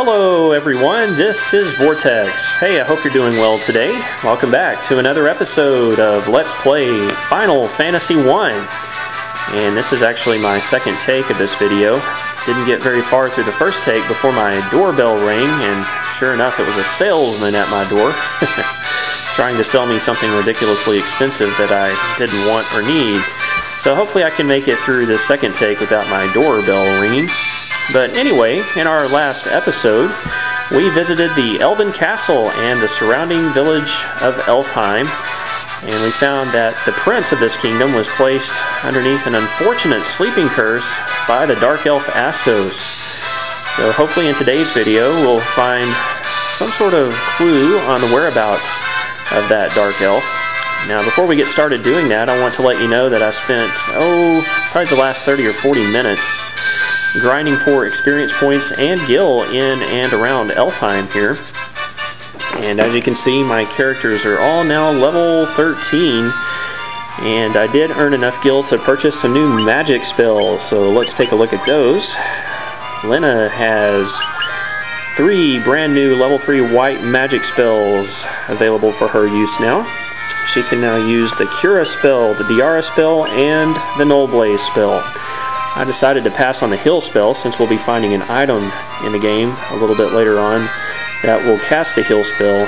Hello everyone, this is Vortex. Hey, I hope you're doing well today. Welcome back to another episode of Let's Play Final Fantasy 1. And this is actually my second take of this video. Didn't get very far through the first take before my doorbell rang, and sure enough it was a salesman at my door trying to sell me something ridiculously expensive that I didn't want or need. So hopefully I can make it through this second take without my doorbell ringing. But anyway, in our last episode, we visited the Elven Castle and the surrounding village of Elfheim, and we found that the prince of this kingdom was placed underneath an unfortunate sleeping curse by the Dark Elf Astos. So hopefully in today's video we'll find some sort of clue on the whereabouts of that Dark Elf. Now before we get started doing that, I want to let you know that I spent, probably the last 30 or 40 minutes grinding for experience points and gil in and around Elfheim here. And as you can see, my characters are all now level 13, and I did earn enough gil to purchase some new magic spells, so let's take a look at those. Lena has 3 brand new level 3 white magic spells available for her use now. She can now use the Cura spell, the Diara spell, and the Null Blaze spell. I decided to pass on the heal spell since we'll be finding an item in the game a little bit later on that will cast the heal spell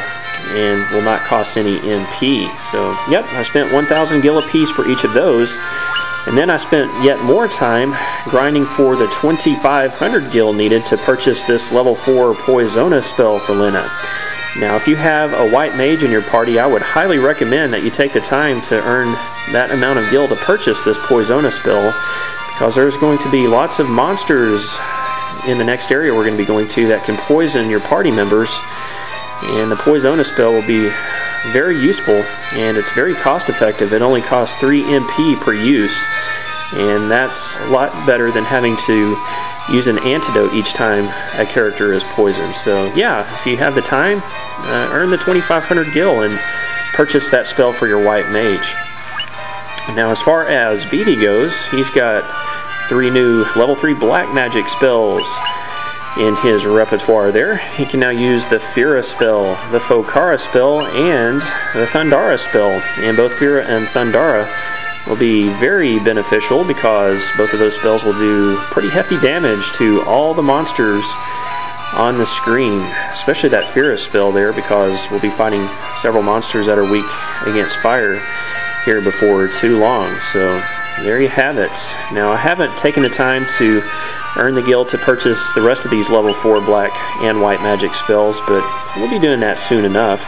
and will not cost any MP. So, yep, I spent 1,000 gil apiece for each of those, and then I spent yet more time grinding for the 2,500 gil needed to purchase this level 4 Poisona spell for Lena. Now, if you have a white mage in your party, I would highly recommend that you take the time to earn that amount of gil to purchase this Poisona spell, because there's going to be lots of monsters in the next area we're going to be going to that can poison your party members, and the Poisona spell will be very useful, and it's very cost effective. It only costs 3 MP per use, and that's a lot better than having to use an antidote each time a character is poisoned. So yeah, if you have the time, earn the 2,500 gil and purchase that spell for your white mage. Now as far as Vivi goes, he's got 3 new level 3 black magic spells in his repertoire there. He can now use the Fira spell, the Fokara spell, and the Thundara spell. And both Fira and Thundara will be very beneficial because both of those spells will do pretty hefty damage to all the monsters on the screen, especially that Fira spell there, because we'll be fighting several monsters that are weak against fire here before too long. So there you have it. Now I haven't taken the time to earn the gil to purchase the rest of these level 4 black and white magic spells, but we'll be doing that soon enough.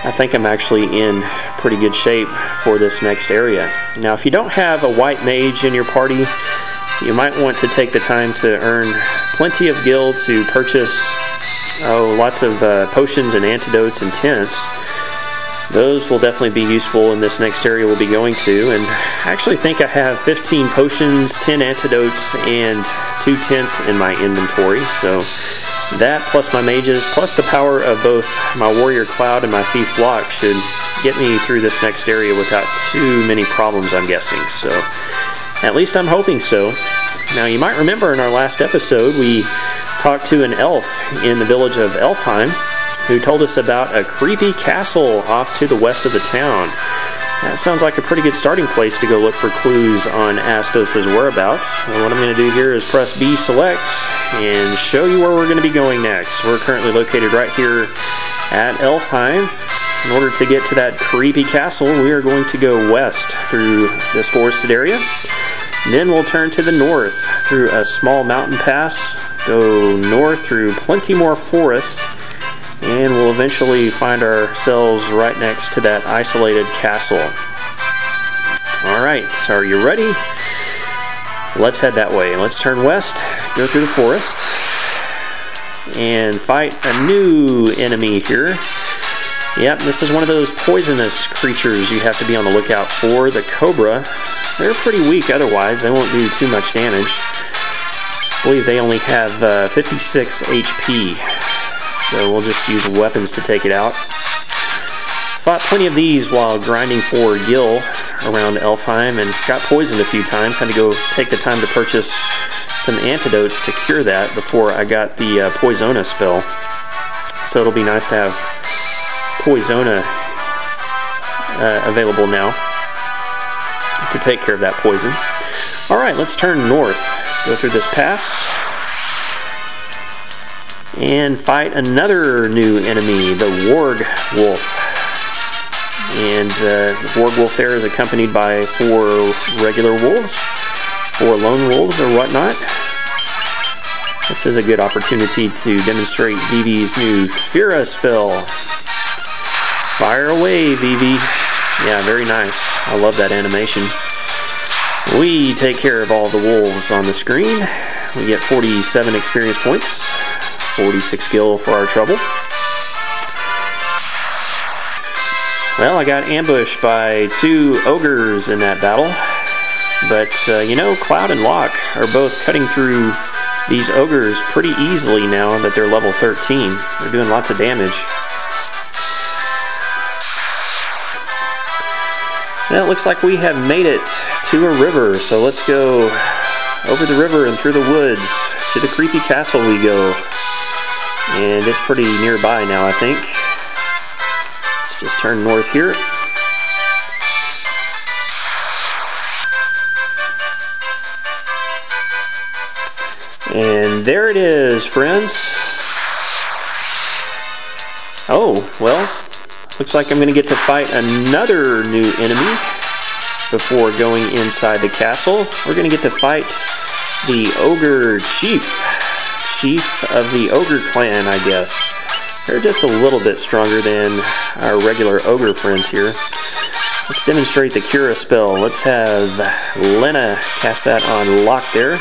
I think I'm actually in pretty good shape for this next area. Now if you don't have a white mage in your party, you might want to take the time to earn plenty of gil to purchase lots of potions and antidotes and tents. Those will definitely be useful in this next area we'll be going to, and I actually think I have 15 potions, 10 antidotes, and 2 tents in my inventory. So that plus my mages, plus the power of both my Warrior Cloud and my Thief Flock should get me through this next area without too many problems, I'm guessing. So at least I'm hoping so. Now you might remember in our last episode we talked to an elf in the village of Elfheim who told us about a creepy castle off to the west of the town. That sounds like a pretty good starting place to go look for clues on Astos' whereabouts. And what I'm going to do here is press B select and show you where we're going to be going next. We're currently located right here at Elfheim. In order to get to that creepy castle, we are going to go west through this forested area. Then we'll turn to the north through a small mountain pass, go north through plenty more forest, and we'll eventually find ourselves right next to that isolated castle. Alright, so are you ready? Let's head that way. Let's turn west, go through the forest, and fight a new enemy here. Yep, this is one of those poisonous creatures you have to be on the lookout for, the Cobra. They're pretty weak otherwise, they won't do too much damage. I believe they only have 56 HP. So we'll just use weapons to take it out. Fought plenty of these while grinding for gil around Elfheim and got poisoned a few times. Had to go take the time to purchase some antidotes to cure that before I got the Poisona spell. So it'll be nice to have Poisona available now to take care of that poison. Alright, let's turn north. Go through this pass and fight another new enemy, the Warg Wolf. And the Warg Wolf there is accompanied by 4 regular wolves, 4 lone wolves or whatnot. This is a good opportunity to demonstrate Vivi's new Fira spell. Fire away, Vivi. Yeah, very nice. I love that animation. We take care of all the wolves on the screen. We get 47 experience points, 46 skill for our trouble. Well, I got ambushed by 2 ogres in that battle. But, you know, Cloud and Locke are both cutting through these ogres pretty easily now that they're level 13. They're doing lots of damage. Well, it looks like we have made it to a river, so let's go over the river and through the woods. To the creepy castle we go. And it's pretty nearby now, I think. Let's just turn north here. And there it is, friends. Oh, well, looks like I'm going to get to fight another new enemy before going inside the castle. We're going to get to fight the Ogre Chief. Chief of the Ogre clan, I guess. They're just a little bit stronger than our regular Ogre friends here. Let's demonstrate the Cura spell. Let's have Lena cast that on Locke there.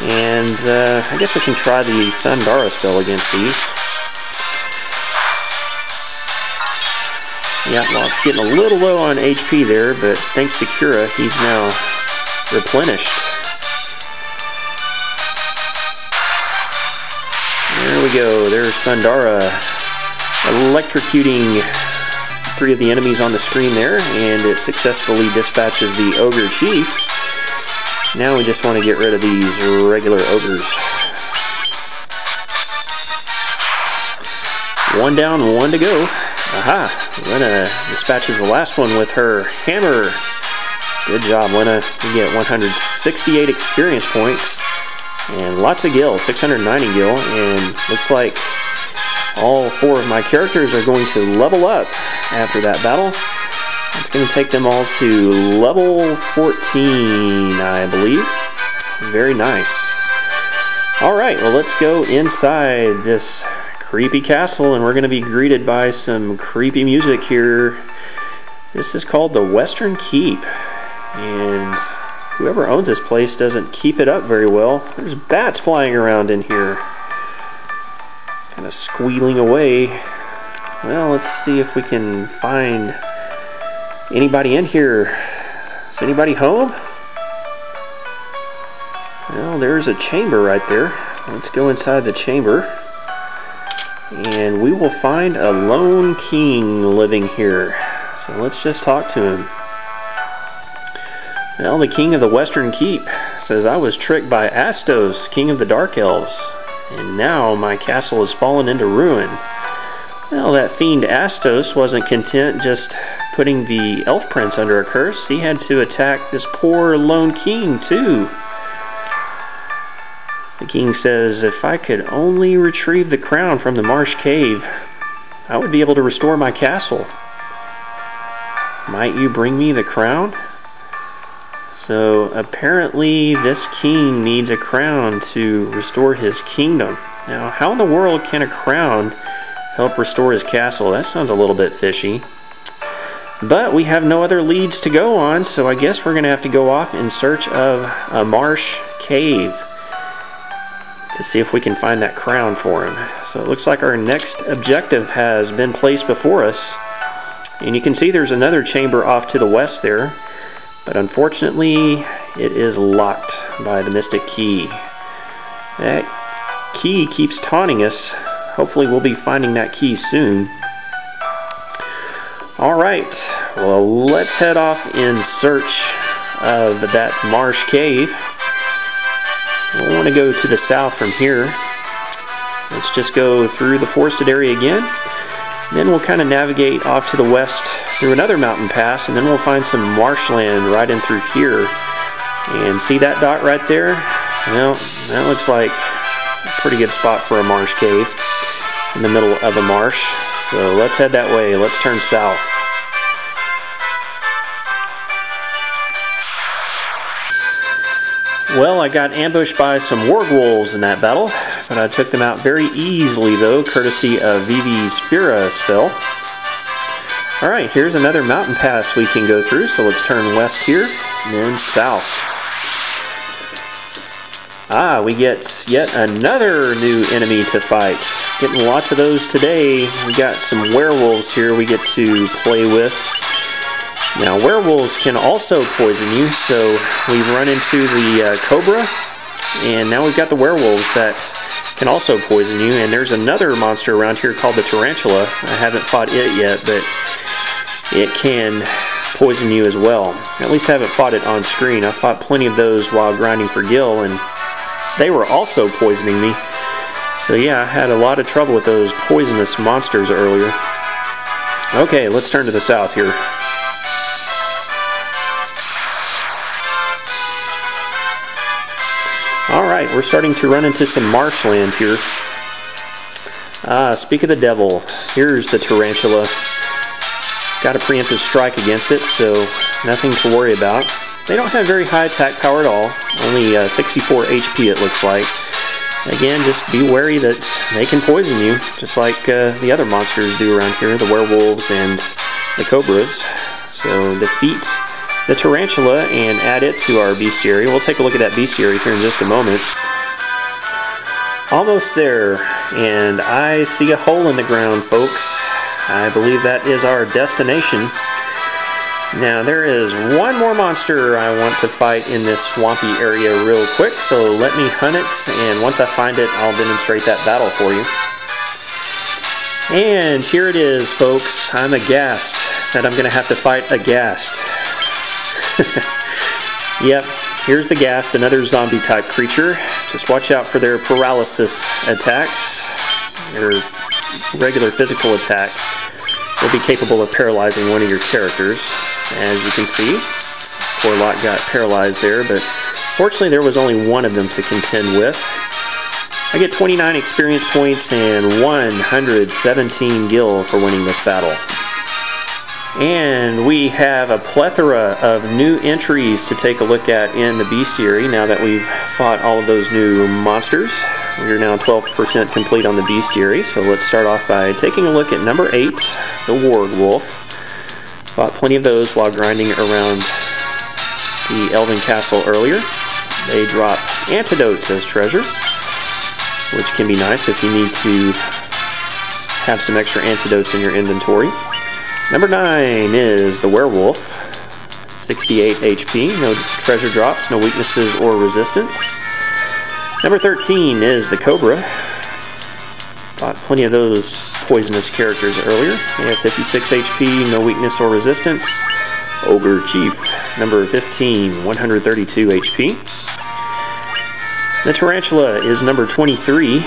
And I guess we can try the Thundara spell against these. Yeah, Locke's getting a little low on HP there, but thanks to Cura, he's now replenished. There we go, there's Thundara electrocuting 3 of the enemies on the screen there, and it successfully dispatches the Ogre Chief. Now we just want to get rid of these regular ogres. 1 down, 1 to go. Aha! Lena dispatches the last one with her hammer. Good job, Lena. You get 168 experience points and lots of gil, 690 gil, and looks like all 4 of my characters are going to level up after that battle. It's going to take them all to level 14, I believe. Very nice. Alright, well, let's go inside this creepy castle, and we're going to be greeted by some creepy music here. This is called the Western Keep, and whoever owns this place doesn't keep it up very well. There's bats flying around in here, kind of squealing away. Well, let's see if we can find anybody in here. Is anybody home? Well, there's a chamber right there. Let's go inside the chamber, and we will find a lone king living here. So let's just talk to him. Well, the king of the Western Keep says, I was tricked by Astos, king of the Dark Elves, and now my castle has fallen into ruin. Well, that fiend Astos wasn't content just putting the elf prince under a curse. He had to attack this poor lone king too. The king says, if I could only retrieve the crown from the marsh cave, I would be able to restore my castle. Might you bring me the crown? So apparently this king needs a crown to restore his kingdom. Now, how in the world can a crown help restore his castle? That sounds a little bit fishy. But we have no other leads to go on, so I guess we're going to have to go off in search of a marsh cave to see if we can find that crown for him. So it looks like our next objective has been placed before us. And you can see there's another chamber off to the west there. But unfortunately, it is locked by the Mystic Key. That key keeps taunting us. Hopefully we'll be finding that key soon. Alright, well, let's head off in search of that marsh cave. I want to go to the south from here. Let's just go through the forested area again. Then we'll kind of navigate off to the west through another mountain pass, and then we'll find some marshland right in through here. And see that dot right there? Well, that looks like a pretty good spot for a marsh cave in the middle of a marsh. So let's head that way. Let's turn south. Well, I got ambushed by some wargwolves in that battle, but I took them out very easily though, courtesy of Vivi's Fira spell. Alright, here's another mountain pass we can go through, so let's turn west here, and then south. Ah, we get yet another new enemy to fight. Getting lots of those today. We got some werewolves here we get to play with. Now, werewolves can also poison you, so we've run into the cobra, and now we've got the werewolves that can also poison you, and there's another monster around here called the tarantula. I haven't fought it yet, but it can poison you as well. At least I haven't fought it on screen. I fought plenty of those while grinding for Gil, and they were also poisoning me. So yeah, I had a lot of trouble with those poisonous monsters earlier. Okay, let's turn to the south here. Alright, we're starting to run into some marshland here. Speak of the devil, here's the tarantula. Got a preemptive strike against it, so nothing to worry about. They don't have very high attack power at all, only 64 HP it looks like. Again, just be wary that they can poison you, just like the other monsters do around here, the werewolves and the cobras. So defeat the tarantula and add it to our bestiary. We'll take a look at that bestiary here in just a moment. Almost there, and I see a hole in the ground, folks. I believe that is our destination. Now, there is one more monster I want to fight in this swampy area real quick, so let me hunt it, and once I find it, I'll demonstrate that battle for you. And here it is, folks. I'm aghast that I'm going to have to fight a ghast. Yep, here's the ghast, another zombie type creature. Just watch out for their paralysis attacks. Their regular physical attack will be capable of paralyzing one of your characters. As you can see, poor Lot got paralyzed there, but fortunately there was only one of them to contend with. I get 29 experience points and 117 gil for winning this battle. And we have a plethora of new entries to take a look at in the bestiary now that we've fought all of those new monsters. We are now 12% complete on the bestiary, so let's start off by taking a look at number 8, the wargwolf. Fought plenty of those while grinding around the Elven Castle earlier. They drop antidotes as treasure, which can be nice if you need to have some extra antidotes in your inventory. Number 9 is the werewolf, 68 HP, no treasure drops, no weaknesses or resistance. Number 13 is the cobra. Fought plenty of those poisonous characters earlier. They have 56 HP, no weakness or resistance. Ogre Chief, number 15, 132 HP. The tarantula is number 23.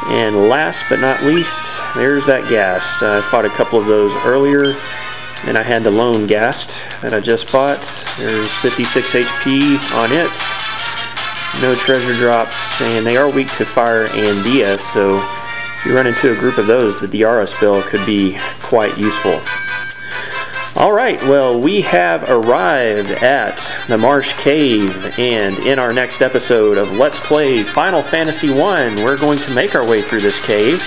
And last but not least, there's that ghast. I fought a couple of those earlier, and I had the lone ghast that I just fought. There's 56 HP on it. No treasure drops, and they are weak to fire and Dia, so if you run into a group of those, the Diara spell could be quite useful. Alright, well, we have arrived at the Marsh Cave, and in our next episode of Let's Play Final Fantasy I, we're going to make our way through this cave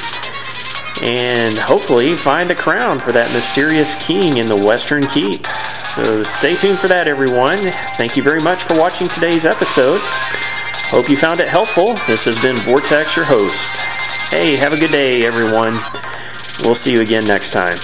and hopefully find a crown for that mysterious king in the Western Keep. So stay tuned for that, everyone. Thank you very much for watching today's episode. Hope you found it helpful. This has been Vortex, your host. Hey, have a good day, everyone. We'll see you again next time.